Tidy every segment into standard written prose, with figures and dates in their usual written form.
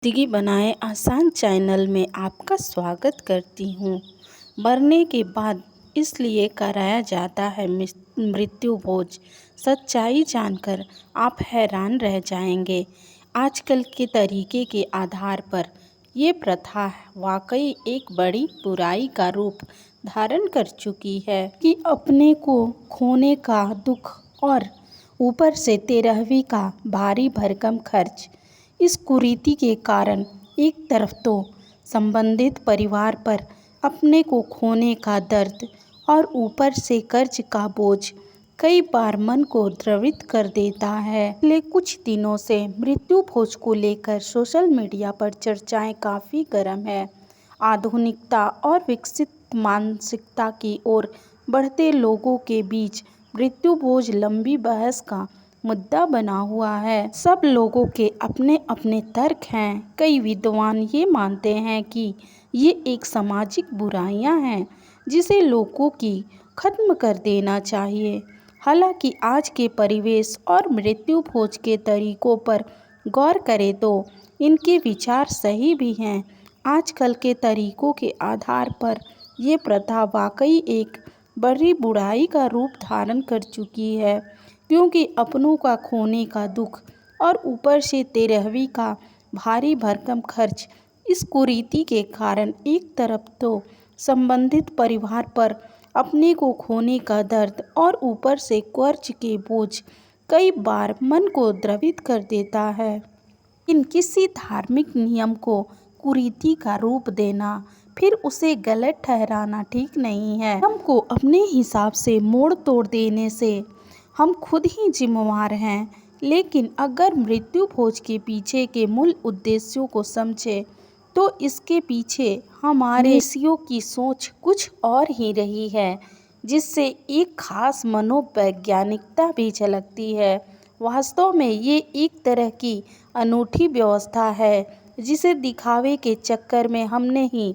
ज़िंदगी बनाए आसान चैनल में आपका स्वागत करती हूँ। मरने के बाद इसलिए कराया जाता है मृत्यु भोज। सच्चाई जानकर आप हैरान रह जाएंगे। आजकल के तरीके के आधार पर ये प्रथा वाकई एक बड़ी बुराई का रूप धारण कर चुकी है कि अपने को खोने का दुख और ऊपर से 13वीं का भारी भरकम खर्च। इस कुरीति के कारण एक तरफ तो संबंधित परिवार पर अपने को खोने का दर्द और ऊपर से कर्ज का बोझ कई बार मन को द्रवित कर देता है। पिछले कुछ दिनों से मृत्यु भोज को लेकर सोशल मीडिया पर चर्चाएं काफ़ी गर्म है। आधुनिकता और विकसित मानसिकता की ओर बढ़ते लोगों के बीच मृत्यु भोज लंबी बहस का मुद्दा बना हुआ है। सब लोगों के अपने अपने तर्क हैं। कई विद्वान ये मानते हैं कि ये एक सामाजिक बुराइयां हैं जिसे लोगों की खत्म कर देना चाहिए। हालांकि आज के परिवेश और मृत्यु भोज के तरीकों पर गौर करें तो इनके विचार सही भी हैं। आजकल के तरीकों के आधार पर ये प्रथा वाकई एक बड़ी बुराई का रूप धारण कर चुकी है, क्योंकि अपनों का खोने का दुख और ऊपर से 13वीं का भारी भरकम खर्च। इस कुरीति के कारण एक तरफ तो संबंधित परिवार पर अपने को खोने का दर्द और ऊपर से कर्ज के बोझ कई बार मन को द्रवित कर देता है। इन किसी धार्मिक नियम को कुरीति का रूप देना, फिर उसे गलत ठहराना ठीक नहीं है। नियम को अपने हिसाब से मोड़ तोड़ देने से हम खुद ही जिम्मेवार हैं। लेकिन अगर मृत्यु भोज के पीछे के मूल उद्देश्यों को समझे तो इसके पीछे हमारे ऋषियों की सोच कुछ और ही रही है, जिससे एक खास मनोवैज्ञानिकता भी झलकती है। वास्तव में ये एक तरह की अनूठी व्यवस्था है जिसे दिखावे के चक्कर में हमने ही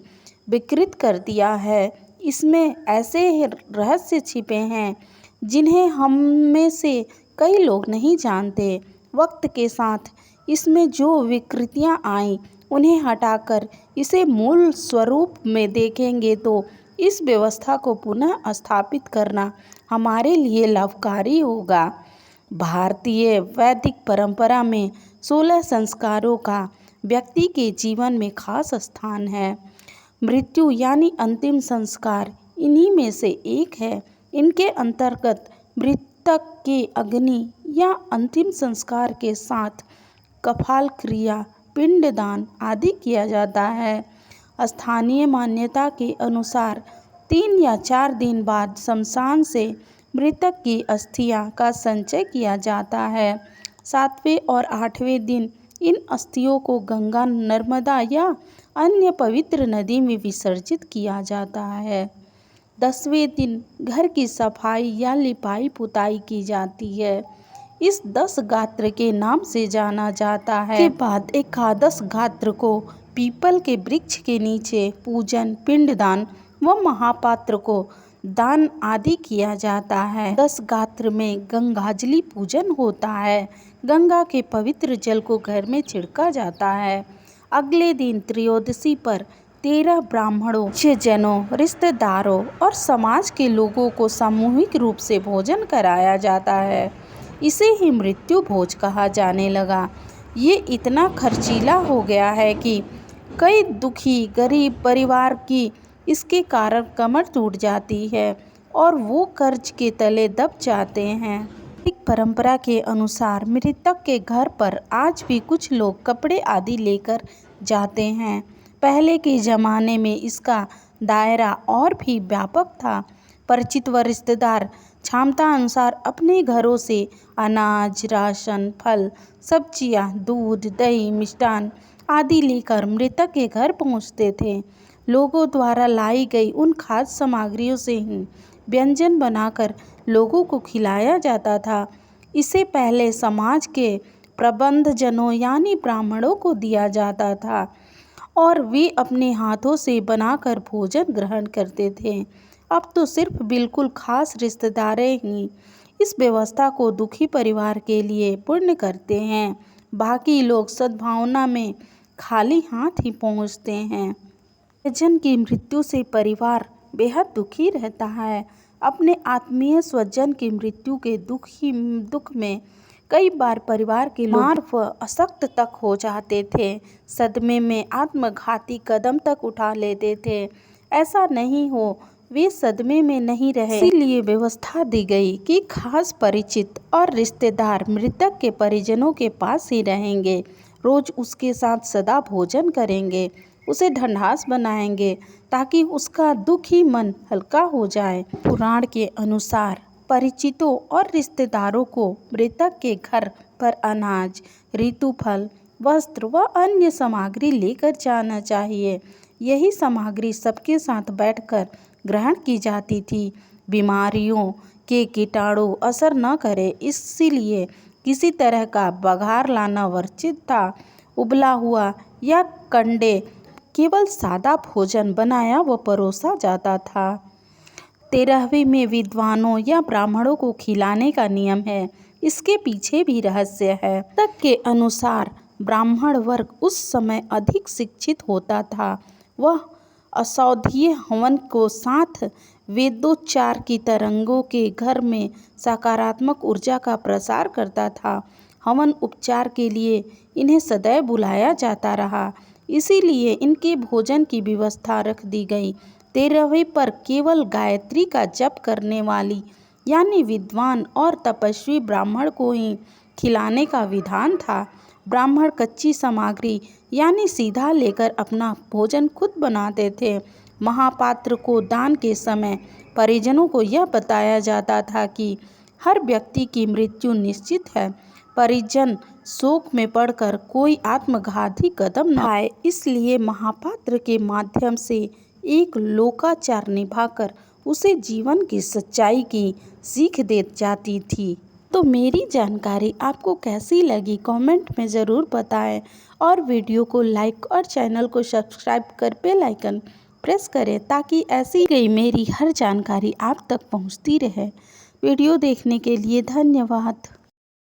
विकृत कर दिया है। इसमें ऐसे रहस्य छिपे हैं जिन्हें हम में से कई लोग नहीं जानते। वक्त के साथ इसमें जो विकृतियां आईं उन्हें हटाकर इसे मूल स्वरूप में देखेंगे तो इस व्यवस्था को पुनः स्थापित करना हमारे लिए लाभकारी होगा। भारतीय वैदिक परंपरा में 16 संस्कारों का व्यक्ति के जीवन में खास स्थान है। मृत्यु यानी अंतिम संस्कार इन्हीं में से एक है। इनके अंतर्गत मृतक के अग्नि या अंतिम संस्कार के साथ कपाल क्रिया, पिंडदान आदि किया जाता है। स्थानीय मान्यता के अनुसार 3 या 4 दिन बाद शमशान से मृतक की अस्थियां का संचय किया जाता है। 7वें और 8वें दिन इन अस्थियों को गंगा, नर्मदा या अन्य पवित्र नदी में विसर्जित किया जाता है। 10वें दिन घर की सफाई या लिपाई पुताई की जाती है। इस 10 गात्र के नाम से जाना जाता है। के बाद एकादश गात्र को पीपल के वृक्ष के नीचे पूजन, पिंडदान व महापात्र को दान आदि किया जाता है। 10 गात्र में गंगाजलि पूजन होता है। गंगा के पवित्र जल को घर में छिड़का जाता है। अगले दिन त्रयोदशी पर 13 ब्राह्मणों, जनों, रिश्तेदारों और समाज के लोगों को सामूहिक रूप से भोजन कराया जाता है। इसे ही मृत्यु भोज कहा जाने लगा। ये इतना खर्चीला हो गया है कि कई दुखी गरीब परिवार की इसके कारण कमर टूट जाती है और वो कर्ज के तले दब जाते हैं। एक परंपरा के अनुसार मृतक के घर पर आज भी कुछ लोग कपड़े आदि लेकर जाते हैं। पहले के ज़माने में इसका दायरा और भी व्यापक था। परिचित व रिश्तेदार क्षमता अनुसार अपने घरों से अनाज, राशन, फल, सब्जियां, दूध, दही, मिष्ठान आदि लेकर मृतक के घर पहुंचते थे। लोगों द्वारा लाई गई उन खाद्य सामग्रियों से ही व्यंजन बनाकर लोगों को खिलाया जाता था। इसे पहले समाज के प्रबंधजनों यानी ब्राह्मणों को दिया जाता था और वे अपने हाथों से बनाकर भोजन ग्रहण करते थे। अब तो सिर्फ बिल्कुल खास रिश्तेदार ही इस व्यवस्था को दुखी परिवार के लिए पूर्ण करते हैं। बाकी लोग सद्भावना में खाली हाथ ही पहुंचते हैं। परिजन की मृत्यु से परिवार बेहद दुखी रहता है। अपने आत्मीय स्वजन की मृत्यु के दुख में कई बार परिवार के लोग बीमार व अशक्त तक हो जाते थे। सदमे में आत्मघाती कदम तक उठा लेते थे। ऐसा नहीं हो, वे सदमे में नहीं रहे, इसीलिए व्यवस्था दी गई कि खास परिचित और रिश्तेदार मृतक के परिजनों के पास ही रहेंगे। रोज उसके साथ सदा भोजन करेंगे, उसे ढंढास बनाएंगे ताकि उसका दुखी मन हल्का हो जाए। पुराण के अनुसार परिचितों और रिश्तेदारों को मृतक के घर पर अनाज, ऋतुफल, वस्त्र व अन्य सामग्री लेकर जाना चाहिए। यही सामग्री सबके साथ बैठकर ग्रहण की जाती थी। बीमारियों के कीटाणु असर न करे, इसलिए किसी तरह का बघार लाना वर्जित था। उबला हुआ या कंडे केवल सादा भोजन बनाया व परोसा जाता था। 13वीं में विद्वानों या ब्राह्मणों को खिलाने का नियम है। इसके पीछे भी रहस्य है। तक के अनुसार ब्राह्मण वर्ग उस समय अधिक शिक्षित होता था। वह औषधीय हवन को साथ वेदोच्चार की तरंगों के घर में सकारात्मक ऊर्जा का प्रसार करता था। हवन उपचार के लिए इन्हें सदैव बुलाया जाता रहा, इसीलिए इनके भोजन की व्यवस्था रख दी गई। 13वीं पर केवल गायत्री का जप करने वाली यानी विद्वान और तपस्वी ब्राह्मण को ही खिलाने का विधान था। ब्राह्मण कच्ची सामग्री यानी सीधा लेकर अपना भोजन खुद बनाते थे। महापात्र को दान के समय परिजनों को यह बताया जाता था कि हर व्यक्ति की मृत्यु निश्चित है। परिजन शोक में पड़कर कोई आत्मघाती कदम न उठाए, इसलिए महापात्र के माध्यम से एक लोकाचार निभाकर उसे जीवन की सच्चाई की सीख दी जाती थी। तो मेरी जानकारी आपको कैसी लगी कमेंट में ज़रूर बताएं और वीडियो को लाइक और चैनल को सब्सक्राइब कर बेल आइकन प्रेस करें ताकि ऐसी गई मेरी हर जानकारी आप तक पहुंचती रहे। वीडियो देखने के लिए धन्यवाद।